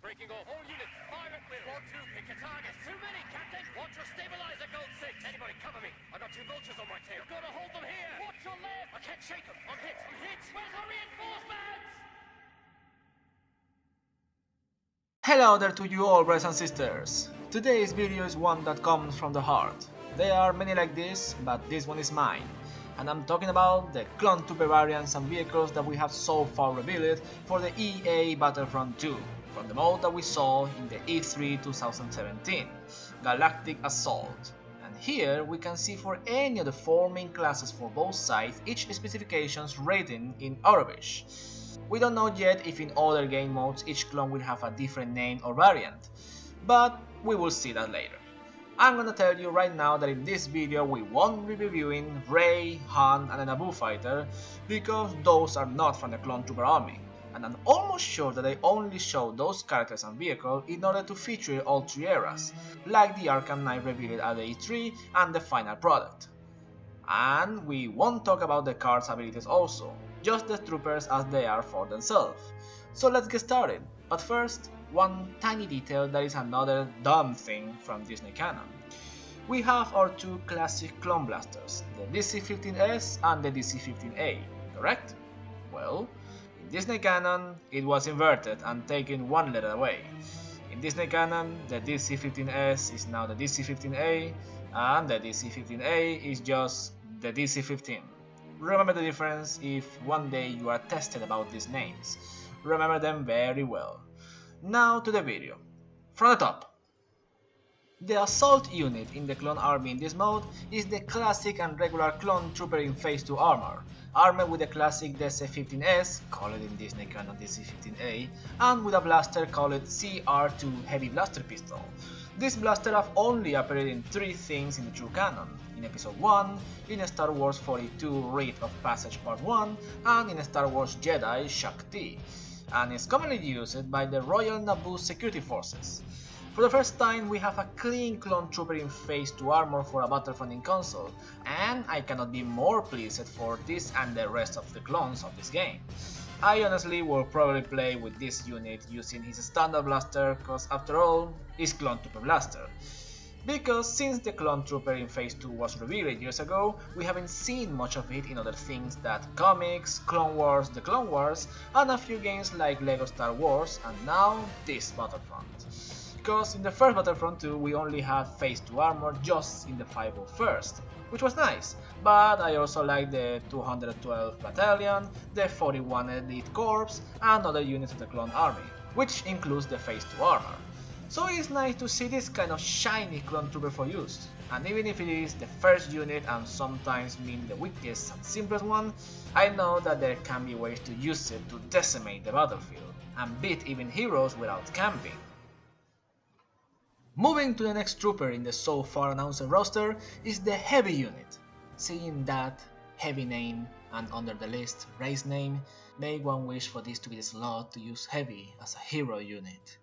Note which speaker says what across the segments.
Speaker 1: Breaking off. All units, fire at will. 1-2, pick a target. Too many, Captain. Want to stabilize a Gold 6. Anybody cover me. I got 2 vultures on my tail. You've got to hold them here. Watch your left. I can't shake them. I'm hit. I'm hit. Where's our reinforcements?
Speaker 2: Hello there to you all, brothers and sisters. Today's video is one that comes from the heart. There are many like this, but this one is mine. And I'm talking about the clone trooper variants and vehicles that we have so far revealed for the EA Battlefront 2, from the mode that we saw in the E3 2017, Galactic Assault. And here we can see for any of the 4 main classes for both sides each specification's rating in Arabic. We don't know yet if in other game modes each clone will have a different name or variant, but we will see that later. I'm gonna tell you right now that in this video we won't be reviewing Rey, Han and a Naboo fighter, because those are not from the clone trooper army, and I'm almost sure that they only show those characters and vehicles in order to feature all 3 eras, like the Arkham Knight revealed at the E3 and the final product. And we won't talk about the cards' abilities also, just the troopers as they are for themselves. So let's get started, but first, one tiny detail that is another dumb thing from Disney canon. We have our 2 classic clone blasters, the DC-15S and the DC-15A, correct? Well, in Disney canon it was inverted and taken 1 letter away. In Disney canon, the DC-15S is now the DC-15A, and the DC-15A is just the DC-15. Remember the difference if one day you are tested about these names. Remember them very well. Now to the video. From the top. The assault unit in the clone army in this mode is the classic and regular clone trooper in phase 2 armor, armed with the classic DC-15S, called in Disney canon DC-15A, and with a blaster called CR2 heavy blaster pistol. This blaster have only appeared in 3 things in the true canon, in Episode 1, in Star Wars 42 Rite of Passage Part 1, and in Star Wars Jedi Shakti, and is commonly used by the Royal Naboo Security Forces. For the first time we have a clean clone trooper in phase 2 armor for a Battlefront in console, and I cannot be more pleased for this and the rest of the clones of this game. I honestly will probably play with this unit using his standard blaster, cause after all, it's clone trooper blaster. Because since the clone trooper in phase 2 was revealed years ago, we haven't seen much of it in other things that comics, Clone Wars, The Clone Wars, and a few games like LEGO Star Wars, and now this Battlefront. Because in the first Battlefront 2 we only had phase 2 armor just in the 501st, which was nice, but I also like the 212 Battalion, the 41 Elite Corps, and other units of the clone army, which includes the phase 2 armor. So it's nice to see this kind of shiny clone trooper for use, and even if it is the first unit and sometimes mean the weakest and simplest one, I know that there can be ways to use it to decimate the battlefield, and beat even heroes without camping. Moving to the next trooper in the so far announced roster is the Heavy unit. Seeing that Heavy name and under the list race name, make one wish for this to be the slot to use Heavy as a hero unit.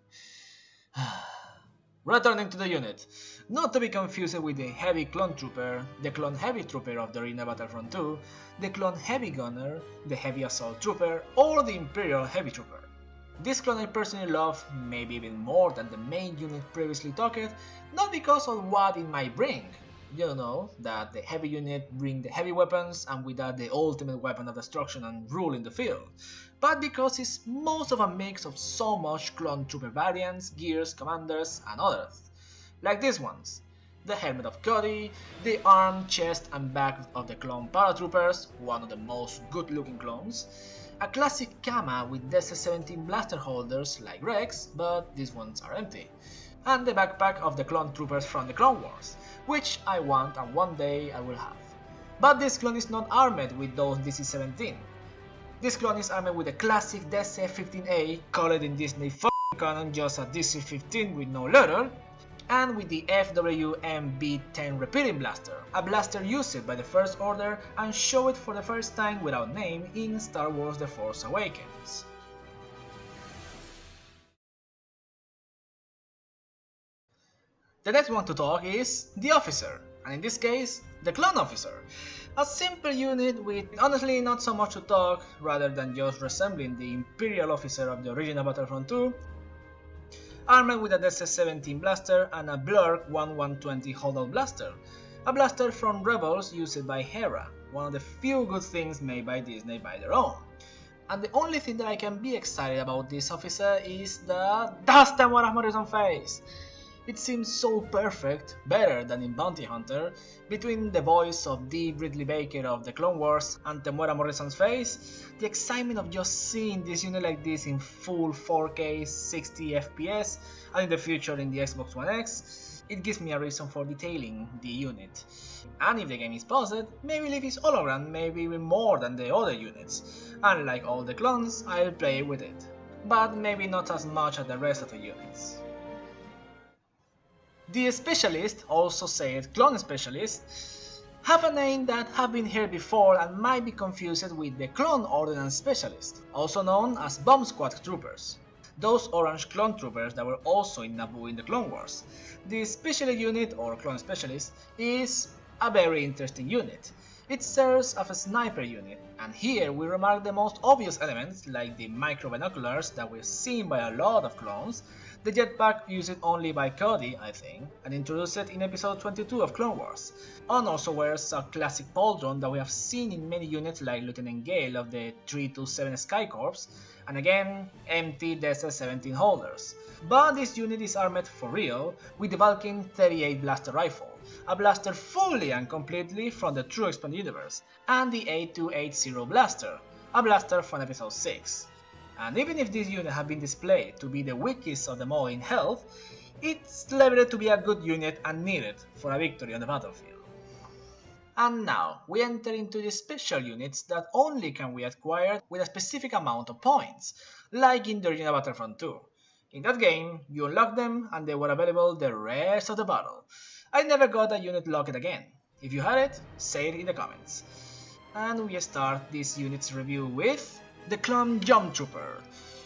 Speaker 2: Returning to the unit, not to be confused with the Heavy Clone Trooper, the Clone Heavy Trooper of the Arena Battlefront 2, the Clone Heavy Gunner, the Heavy Assault Trooper, or the Imperial Heavy Trooper. This clone I personally love, maybe even more than the main unit previously talked, not because of what it might bring. You know, that the heavy unit bring the heavy weapons and with that the ultimate weapon of destruction and rule in the field, but because it's most of a mix of so much clone trooper variants, gears, commanders and others, like these ones. The helmet of Cody, the arm, chest and back of the clone paratroopers, one of the most good looking clones, a classic Kama with DC-17 blaster holders like Rex, but these ones are empty, and the backpack of the clone troopers from the Clone Wars, which I want and one day I will have. But this clone is not armed with those DC-17. This clone is armed with the classic DC-15A, called in Disney canon just a DC-15 with no letter, and with the FWMB-10 repeating blaster, a blaster used by the First Order and showed for the first time without name in Star Wars The Force Awakens. The next one to talk is the Officer, and in this case, the Clone Officer. A simple unit with honestly not so much to talk, rather than just resembling the Imperial Officer of the original Battlefront 2. armed with a DC-17 blaster and a Blurk 1120 holdout blaster, a blaster from Rebels used by Hera, one of the few good things made by Disney by their own. And the only thing that I can be excited about this officer is the Temuera Morrison face! It seems so perfect, better than in Bounty Hunter, between the voice of the Ridley Baker of the Clone Wars and Temuera Morrison's face, the excitement of just seeing this unit like this in full 4K 60 FPS and in the future in the Xbox One X, it gives me a reason for detailing the unit. And if the game is paused, maybe leave his hologram maybe even more than the other units, and like all the clones, I'll play with it, but maybe not as much as the rest of the units. The Specialist, also said Clone Specialist, have a name that have been here before and might be confused with the Clone Ordnance Specialist, also known as Bomb Squad Troopers. Those orange clone troopers that were also in Naboo in the Clone Wars. The Special Unit, or Clone Specialist, is a very interesting unit. It serves as a sniper unit, and here we remark the most obvious elements like the micro binoculars that we've seen by a lot of clones, the jetpack used only by Cody, I think, and introduced in episode 22 of Clone Wars, and also wears a classic pauldron that we have seen in many units like Lieutenant Gale of the 327 Sky Corps, and again, empty DC-17 holders. But this unit is armed for real with the Vulcan 38 blaster rifle, a blaster fully and completely from the True Expanded Universe, and the 8280 blaster, a blaster from episode 6. And even if this unit had been displayed to be the weakest of them all in health, it's leveled to be a good unit and needed for a victory on the battlefield. And now, we enter into the special units that only can be acquired with a specific amount of points, like in the original Battlefront 2. In that game, you unlock them and they were available the rest of the battle. I never got a unit locked again. If you had it, say it in the comments. And we start this unit's review with the Clone Jump Trooper.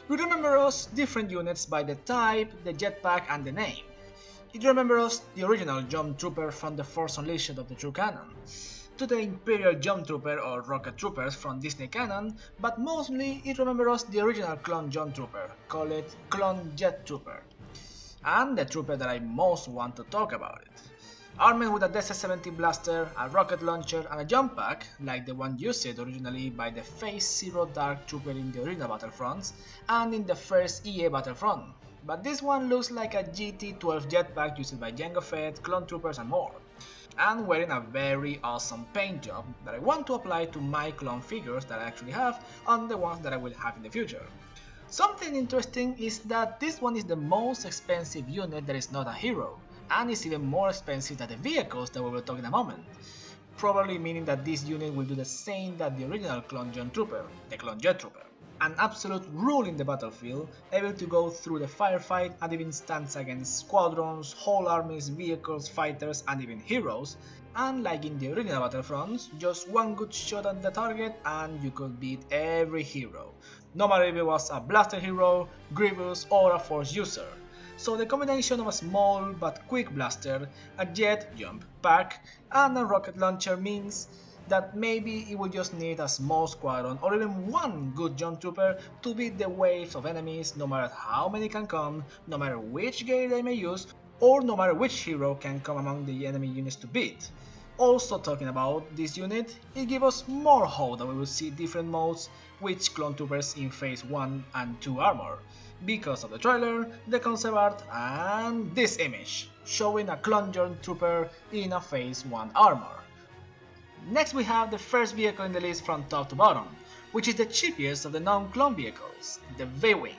Speaker 2: You remember us different units by the type, the jetpack and the name. It remembers us the original Jump Trooper from the Force Unleashed of the True Canon, to the Imperial Jump Trooper or Rocket Troopers from Disney Canon, but mostly it remembers us the original Clone Jump Trooper, call it Clone Jet Trooper, and the trooper that I most want to talk about it. Armed with a DC-17 blaster, a rocket launcher and a jump pack, like the one used originally by the Phase Zero Dark Trooper in the original Battlefronts and in the first EA Battlefront. But this one looks like a GT-12 jetpack used by Jango Fett, clone troopers and more, and wearing a very awesome paint job that I want to apply to my clone figures that I actually have and the ones that I will have in the future. Something interesting is that this one is the most expensive unit that is not a hero, and is even more expensive than the vehicles that we will talk in a moment, probably meaning that this unit will do the same that the original Clone Jump Trooper, the Clone Jet Trooper. An absolute rule in the battlefield, able to go through the firefight and even stands against squadrons, whole armies, vehicles, fighters and even heroes, and like in the original Battlefronts, just one good shot at the target and you could beat every hero, no matter if it was a blaster hero, Grievous or a force user. So the combination of a small but quick blaster, a jet jump pack and a rocket launcher means that maybe it will just need a small squadron or even one good jump trooper to beat the waves of enemies, no matter how many can come, no matter which gear they may use, or no matter which hero can come among the enemy units to beat. Also talking about this unit, it gives us more hope that we will see different modes with clone troopers in phase 1 and 2 armor, because of the trailer, the concept art and this image, showing a clone jump trooper in a phase 1 armor. Next we have the first vehicle in the list from top to bottom, which is the cheapest of the non-clone vehicles, the V-Wing.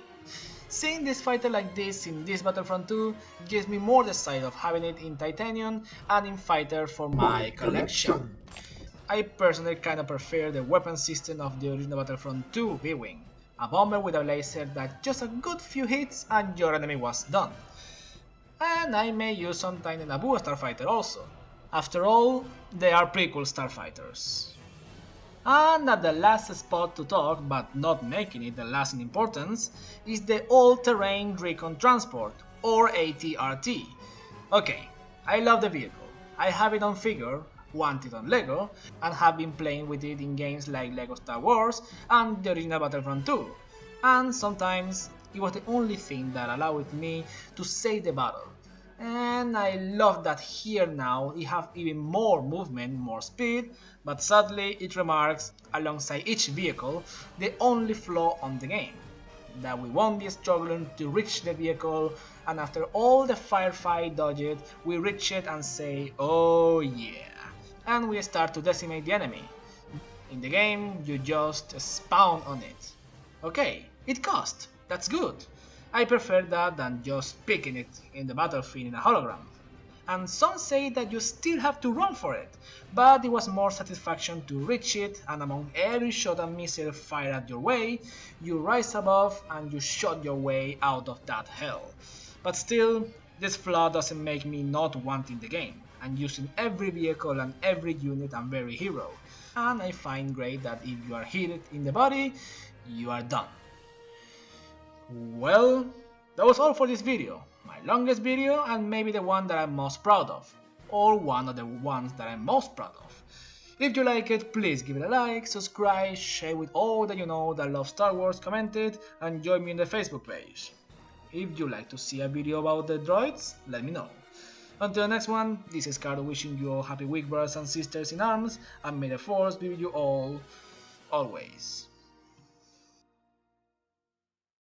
Speaker 2: Seeing this fighter like this in this Battlefront 2 gives me more desire of having it in titanium and in fighter for my collection. I personally kinda prefer the weapon system of the original Battlefront 2 V-Wing, a bomber with a laser that just a good few hits and your enemy was done. And I may use sometime in a Naboo starfighter also. After all, they are prequel starfighters. And at the last spot to talk, but not making it the last in importance, is the All-Terrain Recon Transport, or ATRT. Okay, I love the vehicle. I have it on figure, want it on Lego, and have been playing with it in games like Lego Star Wars and the original Battlefront 2. And sometimes It was the only thing that allowed me to save the battle. And I love that here now it have even more movement, more speed, but sadly it remarks alongside each vehicle the only flaw on the game, that we won't be struggling to reach the vehicle, and after all the firefight dodged, we reach it and say, oh yeah, and we start to decimate the enemy. In the game, you just spawn on it. Okay, it cost, that's good. I prefer that than just picking it in the battlefield in a hologram. And some say that you still have to run for it, but it was more satisfaction to reach it, and among every shot and missile fired at your way, you rise above and you shot your way out of that hell. But still, this flaw doesn't make me not wanting the game, and using every vehicle and every unit and every hero. And I find great that if you are hit in the body, you are done. Well, that was all for this video. My longest video and maybe the one that I'm most proud of. Or one of the ones that I'm most proud of. If you like it, please give it a like, subscribe, share with all that you know that love Star Wars, comment it, and join me in the Facebook page. If you like to see a video about the droids, let me know. Until the next one, this is Cardo wishing you all happy week, brothers and sisters in arms, and may the Force be with you all, always.